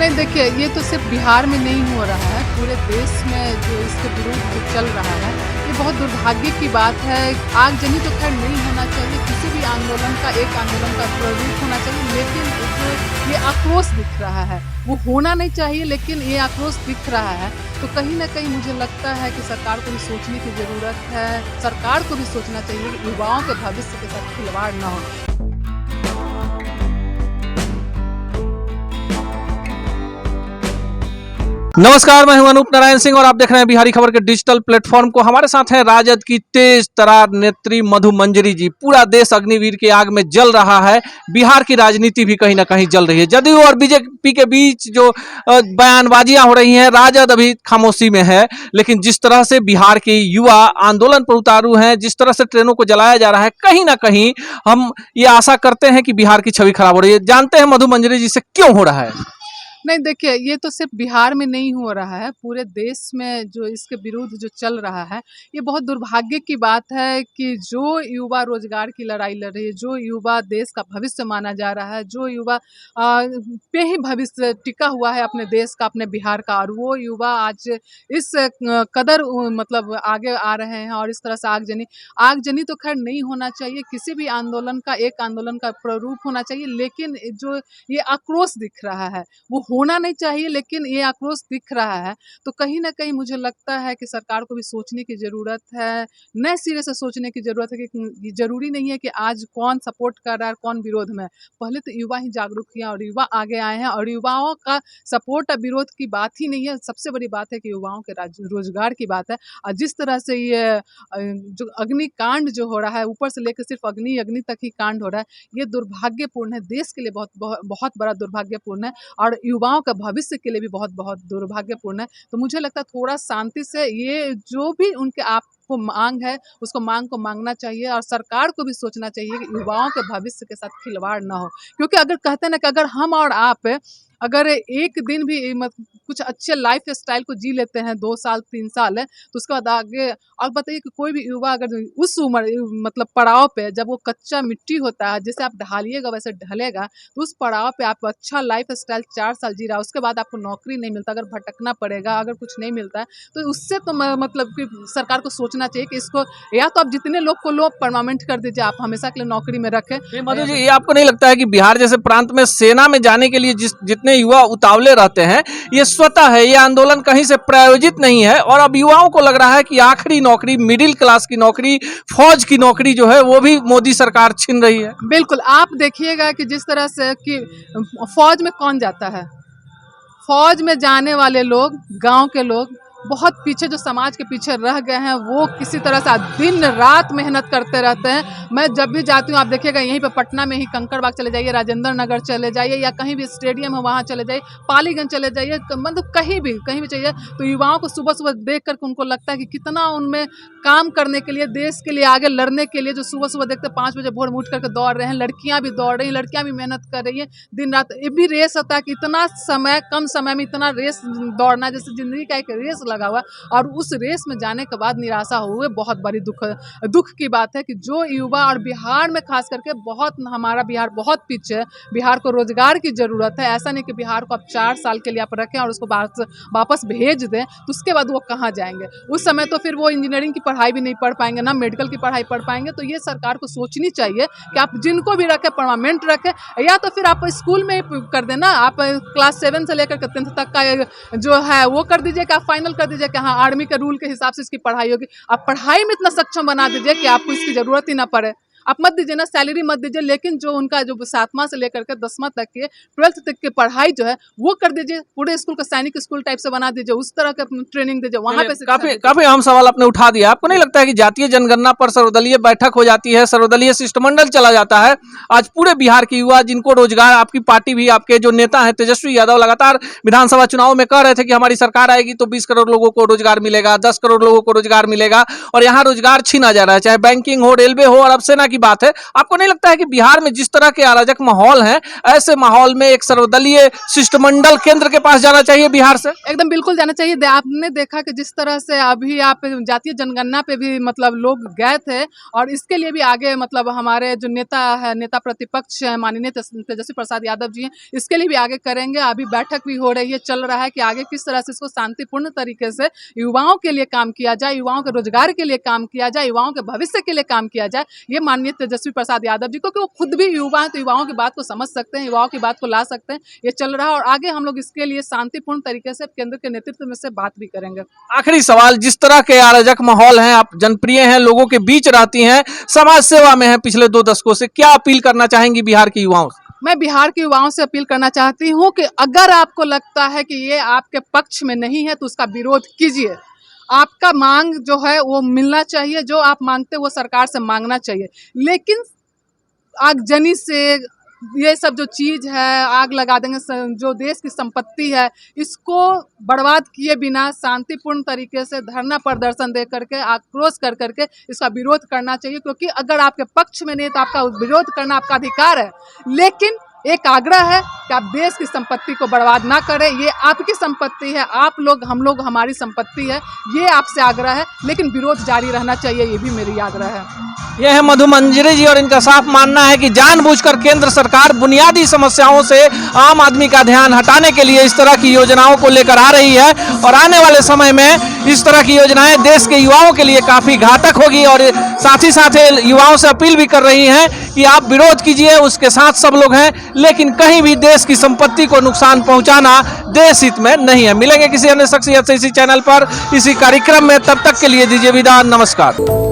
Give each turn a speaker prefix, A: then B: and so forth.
A: नहीं देखिए, ये तो सिर्फ बिहार में नहीं हो रहा है, पूरे देश में जो इसके विरुद्ध जो चल रहा है, ये बहुत दुर्भाग्य की बात है। आगजनी तो खैर नहीं होना चाहिए, किसी भी आंदोलन का एक आंदोलन का स्वरूप होना चाहिए, लेकिन जो ये आक्रोश दिख रहा है वो होना नहीं चाहिए, लेकिन ये आक्रोश दिख रहा है। तो कहीं ना कहीं मुझे लगता है कि सरकार को भी सोचने की ज़रूरत है, सरकार को भी सोचना चाहिए कि युवाओं के भविष्य के साथ खिलवाड़ ना हो।
B: नमस्कार, मैं हूं अनूप नारायण सिंह और आप देख रहे हैं बिहारी खबर के डिजिटल प्लेटफॉर्म को। हमारे साथ हैं राजद की तेज तरार नेत्री मधु मंजरी जी। पूरा देश अग्निवीर की आग में जल रहा है, बिहार की राजनीति भी कहीं ना कहीं जल रही है। जदयू और बीजेपी के बीच जो बयानबाजियां हो रही हैं, राजद अभी खामोशी में है, लेकिन जिस तरह से बिहार के युवा आंदोलन पर उतारू हैं, जिस तरह से ट्रेनों को जलाया जा रहा है, कहीं ना कहीं हम ये आशा करते हैं कि बिहार की छवि खराब हो रही है। जानते हैं मधु मंजरी जी से क्यों हो रहा है?
A: नहीं देखिए, ये तो सिर्फ बिहार में नहीं हो रहा है, पूरे देश में जो इसके विरुद्ध जो चल रहा है, ये बहुत दुर्भाग्य की बात है कि जो युवा रोजगार की लड़ाई लड़ रही है, जो युवा देश का भविष्य माना जा रहा है, जो युवा पे ही भविष्य टिका हुआ है अपने देश का, अपने बिहार का, और वो युवा आज इस कदर मतलब आगे आ रहे हैं। और इस तरह से आगजनी तो खैर नहीं होना चाहिए, किसी भी आंदोलन का एक आंदोलन का प्रारूप होना चाहिए, लेकिन जो ये आक्रोश दिख रहा है वो होना नहीं चाहिए, लेकिन ये आक्रोश दिख रहा है। तो कहीं ना कहीं मुझे लगता है कि सरकार को भी सोचने की ज़रूरत है, नए सिरे से सोचने की ज़रूरत है कि ज़रूरी नहीं है कि आज कौन सपोर्ट कर रहा है कौन विरोध में। पहले तो युवा ही जागरूक किया और युवा आगे आए हैं, और युवाओं का सपोर्ट और विरोध की बात ही नहीं है। सबसे बड़ी बात है कि युवाओं के रोजगार की बात है। और जिस तरह से ये जो अग्निकांड जो हो रहा है, ऊपर से लेकर सिर्फ अग्नि तक ही कांड हो रहा है, ये दुर्भाग्यपूर्ण है, देश के लिए बहुत बड़ा दुर्भाग्यपूर्ण है, और युवाओं का भविष्य के लिए भी बहुत दुर्भाग्यपूर्ण है। तो मुझे लगता है थोड़ा शांति से ये जो भी उनके आप को मांग है, उसको मांग को मांगना चाहिए, और सरकार को भी सोचना चाहिए कि युवाओं के भविष्य के साथ खिलवाड़ ना हो। क्योंकि अगर कहते हैं ना कि अगर हम और आप अगर एक दिन भी कुछ अच्छे लाइफ स्टाइल को जी लेते हैं 2 साल 3 साल है, तो उसके बाद आगे। और बताइए कि कोई भी युवा अगर उस उम्र मतलब पड़ाव पे जब वो कच्चा मिट्टी होता है, जैसे आप ढालिएगा वैसे ढलेगा, तो उस पड़ाव पे आप अच्छा लाइफ स्टाइल 4 साल जी रहा है, उसके बाद आपको नौकरी नहीं मिलता, अगर भटकना पड़ेगा, अगर कुछ नहीं मिलता है, तो उससे तो मतलब कि सरकार को सोचना चाहिए कि इसको या तो आप जितने लोग को लो परमानेंट कर दीजिए, आप हमेशा के लिए नौकरी में रखें।
B: मधु जी, ये आपको नहीं लगता है कि बिहार जैसे प्रांत में सेना में जाने के लिए जितने युवा उतावले रहते हैं, ये स्वतः है, ये आंदोलन कहीं से प्रायोजित नहीं है, और अब युवाओं को लग रहा है कि आखिरी नौकरी, मिडिल क्लास की नौकरी, फौज की नौकरी जो है वो भी मोदी सरकार छीन रही है?
A: बिल्कुल, आप देखिएगा कि जिस तरह से कि फौज में कौन जाता है, फौज में जाने वाले लोग, गांव के लोग बहुत पीछे, जो समाज के पीछे रह गए हैं, वो किसी तरह से दिन रात मेहनत करते रहते हैं। मैं जब भी जाती हूँ, आप देखिएगा यहीं पे पटना में ही कंकड़बाग चले जाइए, राजेंद्र नगर चले जाइए, या कहीं भी स्टेडियम है वहाँ चले जाइए, पालीगंज चले जाइए, मतलब कहीं भी चाहिए, तो युवाओं को सुबह सुबह देख करके उनको लगता है कि कितना उनमें काम करने के लिए, देश के लिए आगे लड़ने के लिए, जो सुबह सुबह देखते 5 बजे भोर में उठ करके दौड़ रहे हैं। लड़कियाँ भी दौड़ रही हैं, लड़कियाँ भी मेहनत कर रही हैं दिन रात। ये भी रेस होता है कि इतना समय, कम समय में इतना रेस दौड़ना, जैसे जिंदगी का एक रेस लगा हुआ, और उस रेस में जाने के बाद निराशा हुए, बहुत बड़ी दुख की बात है कि जो युवा, और बिहार में खास करके बहुत, हमारा बिहार बहुत पीछे है, बिहार को रोजगार की ज़रूरत है। ऐसा नहीं कि बिहार को आप 4 साल के लिए आप रखें और उसको वापस भेज दें, तो उसके बाद वो कहाँ जाएंगे? उस समय तो फिर वो इंजीनियरिंग की पढ़ाई भी नहीं पढ़ पाएंगे, ना मेडिकल की पढ़ाई पढ़ पाएंगे। तो ये सरकार को सोचनी चाहिए कि आप जिनको भी रखें परमानेंट रखें, या तो फिर आप स्कूल में कर देना, आप क्लास 7 से लेकर 10th तक का जो है वो कर दीजिए कि आप फाइनल कर दीजिए कि हाँ, आर्मी के रूल के हिसाब से इसकी पढ़ाई होगी। आप पढ़ाई में इतना सक्षम बना दीजिए कि आपको इसकी ज़रूरत ही ना पड़े। आप मत दीजिए ना, सैलरी मत दीजिए, लेकिन जो उनका जो 7वां से लेकर के 10वां तक के 12th तक की पढ़ाई जो है वो कर दीजिए, पूरे स्कूल का सैनिक स्कूल टाइप से बना दीजिए, उस तरह का ट्रेनिंग दीजिए, वहाँ पे
B: काफी अहम सवाल आपने उठा दिया। आपको नहीं लगता है कि जातीय जनगणना पर सर्वदलीय बैठक हो जाती है, सर्वदलीय शिष्टमंडल चला जाता है, आज पूरे बिहार के युवा जिनको रोजगार, आपकी पार्टी भी, आपके जो नेता है तेजस्वी यादव लगातार विधानसभा चुनाव में कह रहे थे कि हमारी सरकार आएगी तो 20 करोड़ लोगों को रोजगार मिलेगा, 10 करोड़ लोगों को रोजगार मिलेगा, और यहाँ रोजगार छीना जा रहा है, चाहे बैंकिंग हो, रेलवे हो, और अब सेना की बात है। आपको नहीं लगता है कि बिहार में जिस तरह के अराजक माहौल है, ऐसे माहौल में एक सर्वदलीय शिष्टमंडल केंद्र के पास जाना चाहिए बिहार से?
A: एकदम बिल्कुल जाना चाहिए। आपने देखा कि जिस तरह से अभी आप जातीय जनगणना पे भी मतलब लोग गए थे, और इसके लिए भी आगे मतलब हमारे जो नेता प्रतिपक्ष है माननीय तेजस्वी प्रसाद यादव जी हैं, इसके लिए भी आगे करेंगे। अभी बैठक भी हो रही है, चल रहा है कि आगे किस तरह से इसको शांतिपूर्ण तरीके से युवाओं के लिए काम किया जाए, युवाओं के रोजगार के लिए काम किया जाए, युवाओं के भविष्य के लिए काम किया जाए। ये माननीय तेजस्वी प्रसाद यादव जी, क्योंकि वो खुद भी युवा हैं, तो युवाओं की बात को समझ सकते हैं, युवाओं की बात को ला सकते हैं। ये चल रहा है और आगे हम लोग इसके लिए शांतिपूर्ण तरीके से केंद्र के नेतृत्व में से बात भी करेंगे।
B: आखिरी सवाल, जिस तरह के अराजक माहौल हैं, आप जनप्रिय हैं, लोगों के बीच रहती हैं, समाज सेवा में हैं पिछले 2 दशकों से, क्या अपील करना चाहेंगी बिहार के युवाओं से?
A: मैं बिहार के युवाओं से अपील करना चाहती हूँ कि अगर आपको लगता है कि ये आपके पक्ष में नहीं है तो उसका विरोध कीजिए। आपका मांग जो है वो मिलना चाहिए, जो आप मांगते वो सरकार से मांगना चाहिए। लेकिन आगजनी से ये सब जो चीज़ है, आग लगा देंगे, जो देश की संपत्ति है इसको बर्बाद किए बिना शांतिपूर्ण तरीके से धरना प्रदर्शन दे करके, आक्रोश कर करके इसका विरोध करना चाहिए। क्योंकि अगर आपके पक्ष में नहीं तो आपका विरोध करना आपका अधिकार है, लेकिन एक आग्रह है कि आप देश की संपत्ति को बर्बाद ना करें। ये आपकी संपत्ति है, आप लोग हम लोग हमारी संपत्ति है, ये आपसे आग्रह है, लेकिन विरोध जारी रहना चाहिए, ये भी मेरी आग्रह है।
B: ये है मधु मंजरी जी और इनका साफ मानना है कि जानबूझकर केंद्र सरकार बुनियादी समस्याओं से आम आदमी का ध्यान हटाने के लिए इस तरह की योजनाओं को लेकर आ रही है, और आने वाले समय में इस तरह की योजनाएं देश के युवाओं के लिए काफी घातक होगी। और साथ ही साथ युवाओं से अपील भी कर रही हैं कि आप विरोध कीजिए, उसके साथ सब लोग हैं, लेकिन कहीं भी देश की संपत्ति को नुकसान पहुंचाना देश हित में नहीं है। मिलेंगे किसी अन्य शख्सियत से इसी चैनल पर, इसी कार्यक्रम में, तब तक के लिए दीजिए विदा, नमस्कार।